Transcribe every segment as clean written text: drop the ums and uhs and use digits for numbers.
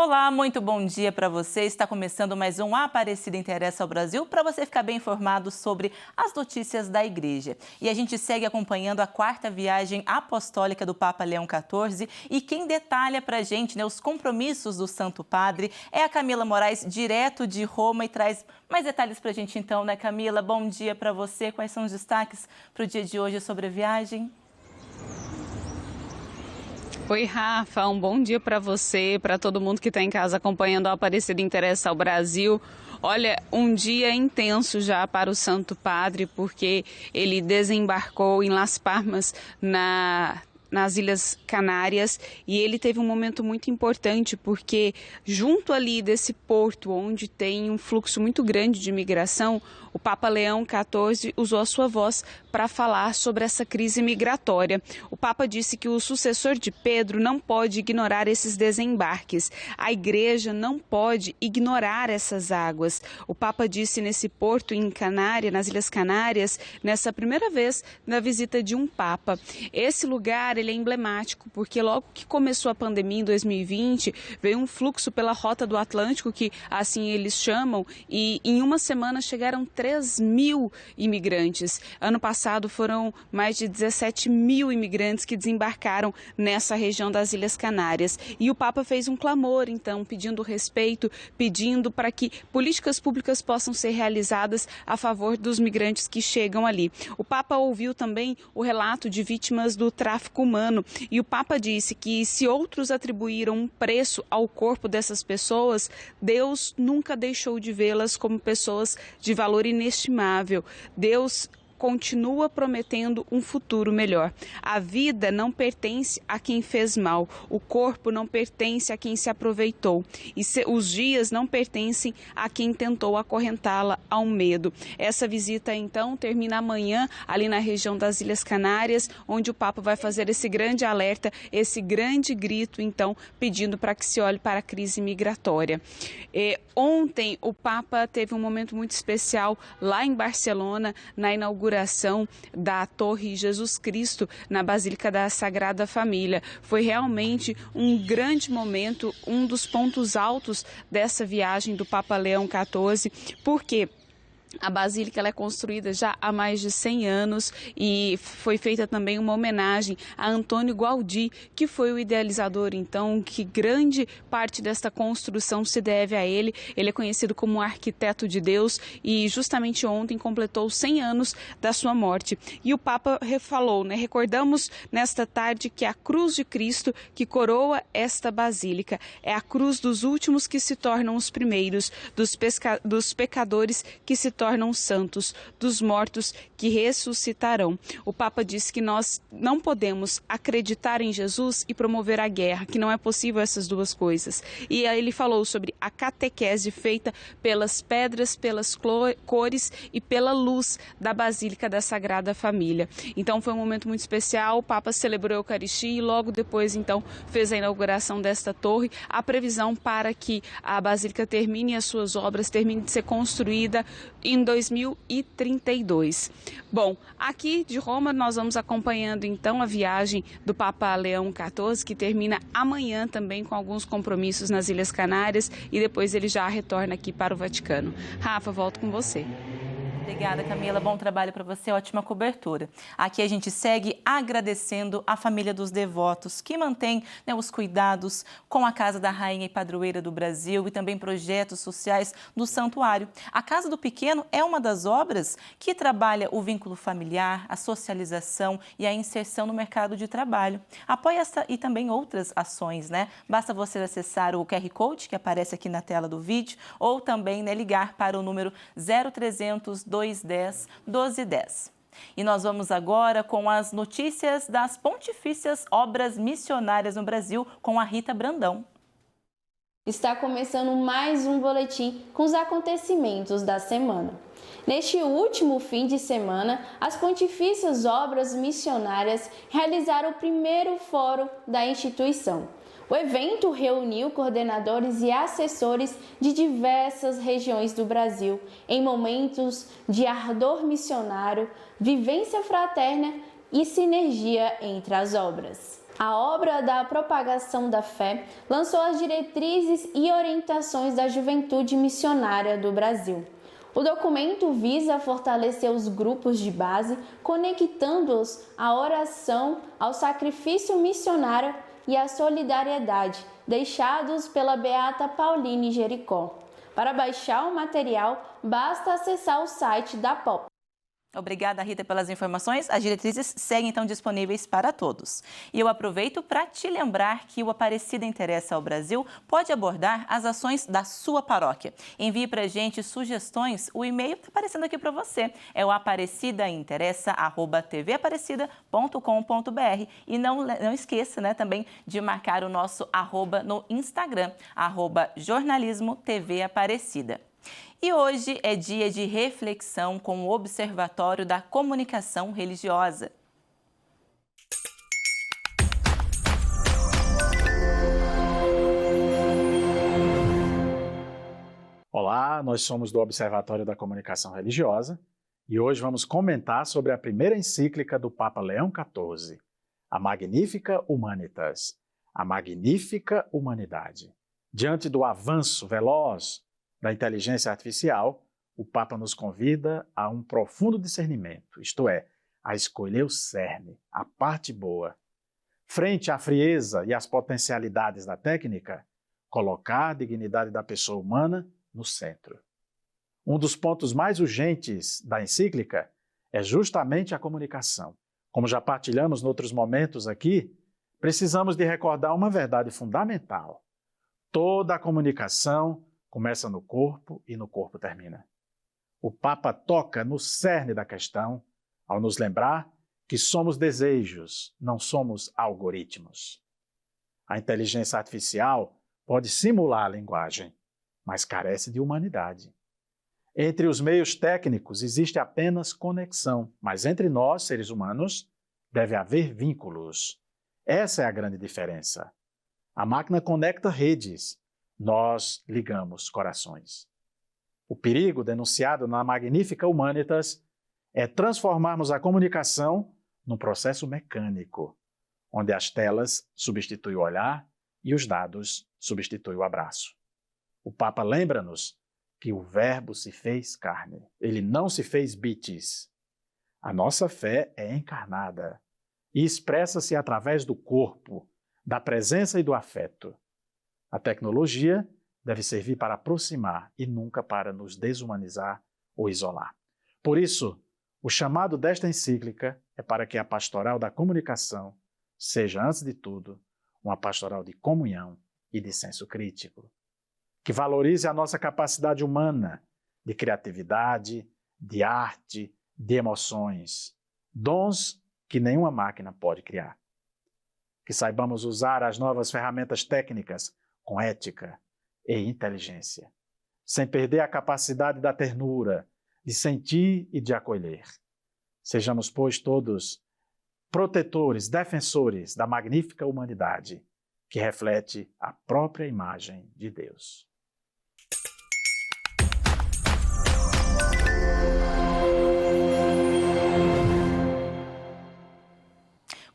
Olá, muito bom dia para você. Está começando mais um Aparecida Interessa ao Brasil para você ficar bem informado sobre as notícias da Igreja. E a gente segue acompanhando a 4ª viagem apostólica do Papa Leão XIV e quem detalha para a gente os compromissos do Santo Padre é a Camila Moraes, direto de Roma, e traz mais detalhes para a gente então, né, Camila? Bom dia para você. Quais são os destaques para o dia de hoje sobre a viagem? Oi, Rafa, um bom dia para você, para todo mundo que está em casa acompanhando a Aparecida Interessa ao Brasil. Olha, um dia intenso já para o Santo Padre, porque ele desembarcou em Las Palmas, nas Ilhas Canárias, e ele teve um momento muito importante porque junto ali desse porto onde tem um fluxo muito grande de imigração, o Papa Leão XIV usou a sua voz para falar sobre essa crise migratória. O Papa disse que o sucessor de Pedro não pode ignorar esses desembarques. A Igreja não pode ignorar essas águas. O Papa disse nesse porto em Canária, nas Ilhas Canárias, nessa primeira vez na visita de um Papa. Esse lugar ele é emblemático porque logo que começou a pandemia em 2020, veio um fluxo pela Rota do Atlântico, que assim eles chamam, e em uma semana chegaram 3.000 imigrantes. Ano passado foram mais de 17.000 imigrantes que desembarcaram nessa região das Ilhas Canárias. E o Papa fez um clamor, então, pedindo respeito, pedindo para que políticas públicas possam ser realizadas a favor dos migrantes que chegam ali. O Papa ouviu também o relato de vítimas do tráfico humano e o Papa disse que se outros atribuíram um preço ao corpo dessas pessoas, Deus nunca deixou de vê-las como pessoas de valor inestimável. Deus continua prometendo um futuro melhor. A vida não pertence a quem fez mal, o corpo não pertence a quem se aproveitou e os dias não pertencem a quem tentou acorrentá-la ao medo. Essa visita, então, termina amanhã ali na região das Ilhas Canárias, onde o Papa vai fazer esse grande alerta, esse grande grito, então, pedindo para que se olhe para a crise migratória. Ontem, o Papa teve um momento muito especial lá em Barcelona, na inauguração da Torre Jesus Cristo na Basílica da Sagrada Família. Foi realmente um grande momento, um dos pontos altos dessa viagem do Papa Leão XIV, porque a Basílica ela é construída já há mais de 100 anos e foi feita também uma homenagem a Antônio Gaudí, que foi o idealizador, então, que grande parte desta construção se deve a ele. Ele é conhecido como um arquiteto de Deus e justamente ontem completou 100 anos da sua morte. E o Papa falou, recordamos nesta tarde que a cruz de Cristo que coroa esta Basílica é a cruz dos últimos que se tornam os primeiros, dos pecadores que se tornam santos, dos mortos que ressuscitarão. O Papa disse que nós não podemos acreditar em Jesus e promover a guerra, que não é possível essas duas coisas. E aí ele falou sobre a catequese feita pelas pedras, pelas cores e pela luz da Basílica da Sagrada Família. Então foi um momento muito especial, o Papa celebrou a Eucaristia e logo depois então fez a inauguração desta torre. A previsão para que a Basílica termine as suas obras, termine de ser construída em 2032. Bom, aqui de Roma nós vamos acompanhando então a viagem do Papa Leão XIV, que termina amanhã também com alguns compromissos nas Ilhas Canárias e depois ele já retorna aqui para o Vaticano. Rafa, volto com você. Obrigada, Camila. Bom trabalho para você, ótima cobertura. Aqui a gente segue agradecendo a família dos devotos que mantém os cuidados com a Casa da Rainha e Padroeira do Brasil e também projetos sociais do santuário. A Casa do Pequeno é uma das obras que trabalha o vínculo familiar, a socialização e a inserção no mercado de trabalho. Apoia essa e também outras ações, Basta você acessar o QR Code que aparece aqui na tela do vídeo ou também ligar para o número 0300 210 1210. E nós vamos agora com as notícias das pontifícias obras missionárias no Brasil com a Rita Brandão. Está começando mais um boletim com os acontecimentos da semana. Neste último fim de semana, as pontifícias obras missionárias realizaram o primeiro fórum da instituição. O evento reuniu coordenadores e assessores de diversas regiões do Brasil em momentos de ardor missionário, vivência fraterna e sinergia entre as obras. A obra da propagação da fé lançou as diretrizes e orientações da juventude missionária do Brasil. O documento visa fortalecer os grupos de base, conectando-os à oração, ao sacrifício missionário e à solidariedade, deixados pela Beata Pauline Jericó. Para baixar o material, basta acessar o site da POP. Obrigada, Rita, pelas informações. As diretrizes seguem, então, disponíveis para todos. E eu aproveito para te lembrar que o Aparecida Interessa ao Brasil pode abordar as ações da sua paróquia. Envie para a gente sugestões. O e-mail está aparecendo aqui para você. É o aparecida@tvaparecida.com.br. E não esqueça, né, também de marcar o nosso @ no Instagram, @jornalismo TV Aparecida. E hoje é dia de reflexão com o Observatório da Comunicação Religiosa. Olá, nós somos do Observatório da Comunicação Religiosa e hoje vamos comentar sobre a primeira encíclica do Papa Leão XIV, a Magnificat Humanitas, a Magnífica Humanidade. Diante do avanço veloz da inteligência artificial, o Papa nos convida a um profundo discernimento, isto é, a escolher o cerne, a parte boa. Frente à frieza e às potencialidades da técnica, colocar a dignidade da pessoa humana no centro. Um dos pontos mais urgentes da encíclica é justamente a comunicação. Como já partilhamos em outros momentos aqui, precisamos de recordar uma verdade fundamental. Toda a comunicação começa no corpo e no corpo termina. O Papa toca no cerne da questão ao nos lembrar que somos desejos, não somos algoritmos. A inteligência artificial pode simular a linguagem, mas carece de humanidade. Entre os meios técnicos existe apenas conexão, mas entre nós, seres humanos, deve haver vínculos. Essa é a grande diferença. A máquina conecta redes, nós ligamos corações. O perigo denunciado na Magnificat Humanitas é transformarmos a comunicação num processo mecânico, onde as telas substituem o olhar e os dados substituem o abraço. O Papa lembra-nos que o Verbo se fez carne, ele não se fez bits. A nossa fé é encarnada e expressa-se através do corpo, da presença e do afeto. A tecnologia deve servir para aproximar e nunca para nos desumanizar ou isolar. Por isso, o chamado desta encíclica é para que a pastoral da comunicação seja, antes de tudo, uma pastoral de comunhão e de senso crítico, que valorize a nossa capacidade humana de criatividade, de arte, de emoções, dons que nenhuma máquina pode criar. Que saibamos usar as novas ferramentas técnicas com ética e inteligência, sem perder a capacidade da ternura, de sentir e de acolher. Sejamos, pois, todos protetores, defensores da magnífica humanidade, que reflete a própria imagem de Deus.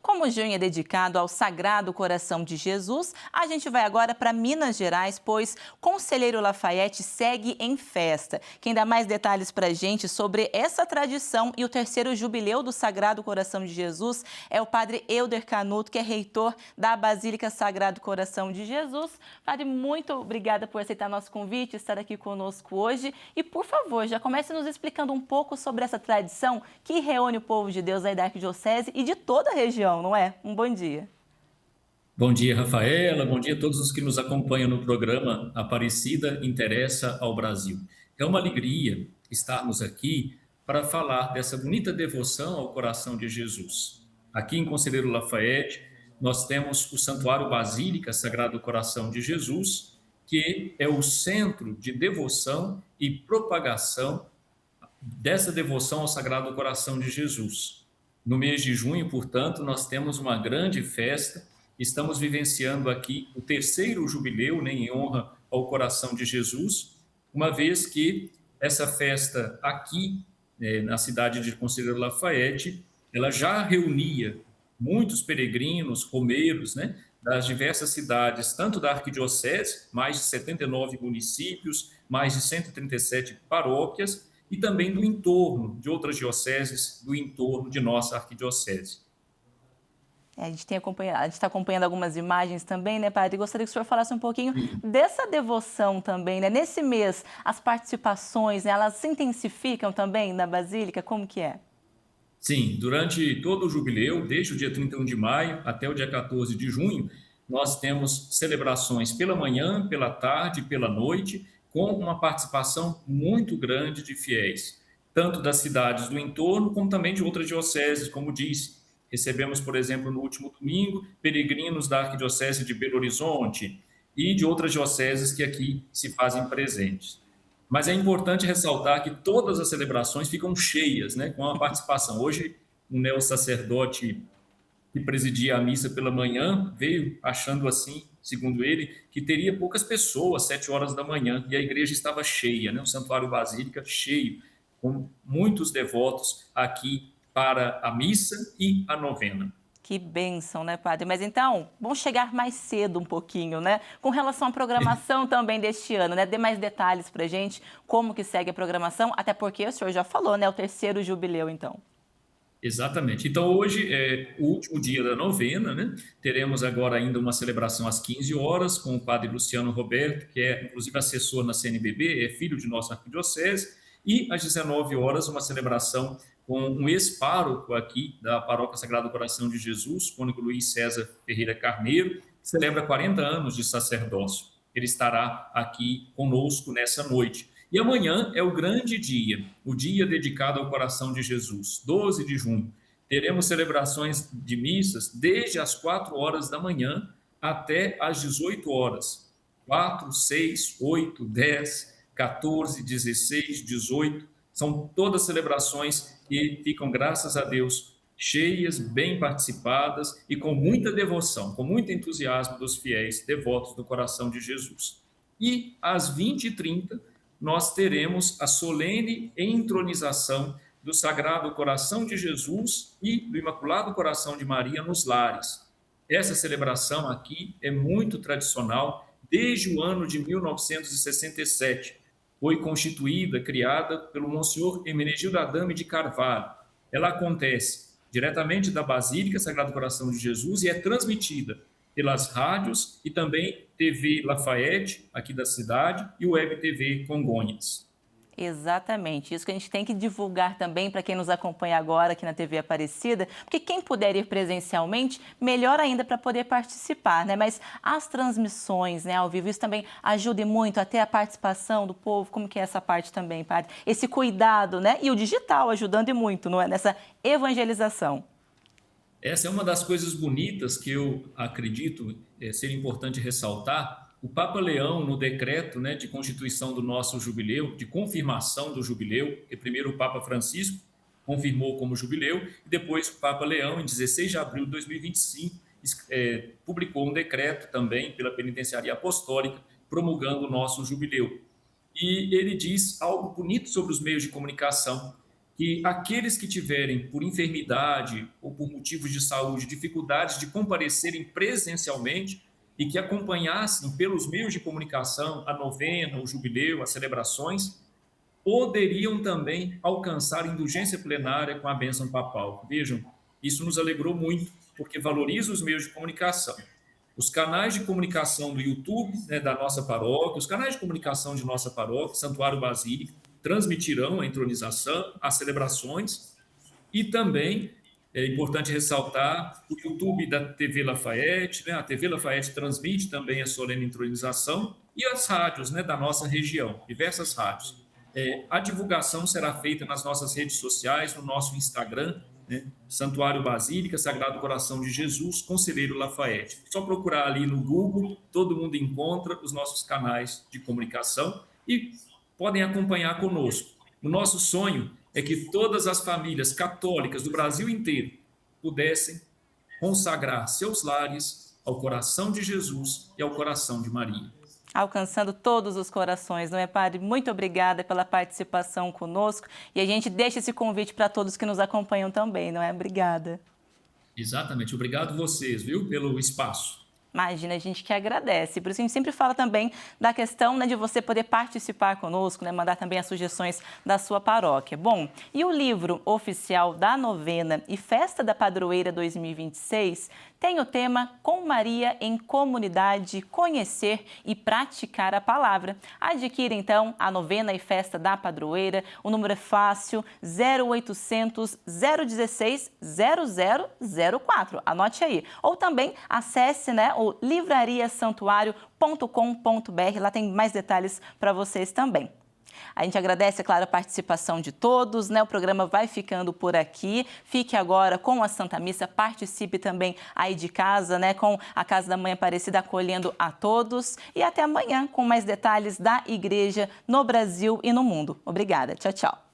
Como junho é dedicado ao Sagrado Coração de Jesus, a gente vai agora para Minas Gerais, pois Conselheiro Lafayette segue em festa. Quem dá mais detalhes para a gente sobre essa tradição e o terceiro jubileu do Sagrado Coração de Jesus é o padre Euder Canuto, que é reitor da Basílica Sagrado Coração de Jesus. Padre, muito obrigada por aceitar nosso convite, estar aqui conosco hoje. E, por favor, já comece nos explicando um pouco sobre essa tradição que reúne o povo de Deus aí da Arquidiocese e de toda a região, não é? Um bom dia. Bom dia, Rafaela. Bom dia a todos os que nos acompanham no programa Aparecida Interessa ao Brasil. É uma alegria estarmos aqui para falar dessa bonita devoção ao coração de Jesus. Aqui em Conselheiro Lafayette, nós temos o Santuário Basílica Sagrado Coração de Jesus, que é o centro de devoção e propagação dessa devoção ao Sagrado Coração de Jesus. No mês de junho, portanto, nós temos uma grande festa. Estamos vivenciando aqui o terceiro jubileu, né, em honra ao coração de Jesus, uma vez que essa festa aqui, na cidade de Conselheiro Lafayette, ela já reunia muitos peregrinos, romeiros, né, das diversas cidades, tanto da arquidiocese, mais de 79 municípios, mais de 137 paróquias, e também do entorno, de outras dioceses, do entorno de nossa arquidiocese. A gente está acompanhando algumas imagens também, né, padre? Gostaria que o senhor falasse um pouquinho dessa devoção também, né? Nesse mês, as participações, né, elas se intensificam também na Basílica? Como que é? Sim, durante todo o jubileu, desde o dia 31 de maio até o dia 14 de junho, nós temos celebrações pela manhã, pela tarde e pela noite, com uma participação muito grande de fiéis, tanto das cidades do entorno, como também de outras dioceses, como disse. Recebemos, por exemplo, no último domingo, peregrinos da Arquidiocese de Belo Horizonte e de outras dioceses que aqui se fazem presentes. Mas é importante ressaltar que todas as celebrações ficam cheias, né, com a participação. Hoje, um neo-sacerdote que presidia a missa pela manhã veio achando assim, segundo ele, que teria poucas pessoas, 7 horas da manhã, e a igreja estava cheia, né, o Santuário Basílica cheio, com muitos devotos aqui para a missa e a novena. Que bênção, né, padre? Mas então, vamos chegar mais cedo um pouquinho, né? Com relação à programação também deste ano, né? Dê mais detalhes pra gente, como que segue a programação, até porque o senhor já falou, né? O 3º jubileu, então. Exatamente. Então, hoje é o último dia da novena, né? Teremos agora ainda uma celebração às 15 horas com o padre Luciano Roberto, que é, inclusive, assessor na CNBB, é filho de nossa arquidiocese, e às 19 horas uma celebração com um ex-pároco aqui da Paróquia Sagrado Coração de Jesus, cônego Luiz César Ferreira Carneiro, que celebra 40 anos de sacerdócio. Ele estará aqui conosco nessa noite. E amanhã é o grande dia, o dia dedicado ao coração de Jesus, 12 de junho. Teremos celebrações de missas desde as 4 horas da manhã até as 18 horas. 4, 6, 8, 10, 14, 16, 18. São todas celebrações que ficam, graças a Deus, cheias, bem participadas e com muita devoção, com muito entusiasmo dos fiéis devotos do coração de Jesus. E às 20h30, nós teremos a solene entronização do Sagrado Coração de Jesus e do Imaculado Coração de Maria nos lares. Essa celebração aqui é muito tradicional desde o ano de 1967. Foi constituída, criada pelo Monsenhor Hermenegildo Adame de Carvalho. Ela acontece diretamente da Basílica Sagrado Coração de Jesus e é transmitida pelas rádios e também TV Lafayette, aqui da cidade, e Web TV Congonhas. Exatamente, isso que a gente tem que divulgar também para quem nos acompanha agora aqui na TV Aparecida, porque quem puder ir presencialmente, melhor ainda para poder participar, né? Mas as transmissões, né, ao vivo, isso também ajuda muito a ter a participação do povo, como que é essa parte também, padre? Esse cuidado, né? E o digital ajudando e muito, não é? Nessa evangelização. Essa é uma das coisas bonitas que eu acredito ser importante ressaltar. O Papa Leão, no decreto, né, de constituição do nosso jubileu, de confirmação do jubileu, que primeiro o Papa Francisco confirmou como jubileu, e depois o Papa Leão, em 16 de abril de 2025, publicou um decreto também pela Penitenciaria Apostólica, promulgando o nosso jubileu. E ele diz algo bonito sobre os meios de comunicação, que aqueles que tiverem, por enfermidade ou por motivos de saúde, dificuldades de comparecerem presencialmente, e que acompanhassem pelos meios de comunicação a novena, o jubileu, as celebrações, poderiam também alcançar indulgência plenária com a bênção papal. Vejam, isso nos alegrou muito, porque valoriza os meios de comunicação. Os canais de comunicação do YouTube, né, da nossa paróquia, os canais de comunicação de nossa paróquia, Santuário Basílica, transmitirão a entronização, as celebrações, e também é importante ressaltar o YouTube da TV Lafayette, né? A TV Lafayette transmite também a solene entronização, e as rádios, né, da nossa região, diversas rádios. A divulgação será feita nas nossas redes sociais, no nosso Instagram, né? Santuário Basílica, Sagrado Coração de Jesus, Conselheiro Lafayette. Só procurar ali no Google, todo mundo encontra os nossos canais de comunicação e podem acompanhar conosco. O nosso sonho é que todas as famílias católicas do Brasil inteiro pudessem consagrar seus lares ao coração de Jesus e ao coração de Maria. Alcançando todos os corações, não é, padre? Muito obrigada pela participação conosco e a gente deixa esse convite para todos que nos acompanham também, não é? Obrigada. Exatamente. Obrigado vocês, viu, pelo espaço. Imagina, a gente que agradece. Por isso a gente sempre fala também da questão, né, de você poder participar conosco, né, mandar também as sugestões da sua paróquia. Bom, e o livro oficial da novena e Festa da Padroeira 2026 tem o tema Com Maria em Comunidade, Conhecer e Praticar a Palavra. Adquira então a novena e Festa da Padroeira. O número é fácil, 0800 016 0004. Anote aí. Ou também acesse, né, o livrariasantuario.com.br. Lá tem mais detalhes para vocês também. A gente agradece, é claro, a participação de todos, né? O programa vai ficando por aqui. Fique agora com a Santa Missa, participe também aí de casa, né? Com a Casa da Mãe Aparecida acolhendo a todos. E até amanhã com mais detalhes da Igreja no Brasil e no mundo. Obrigada. Tchau, tchau.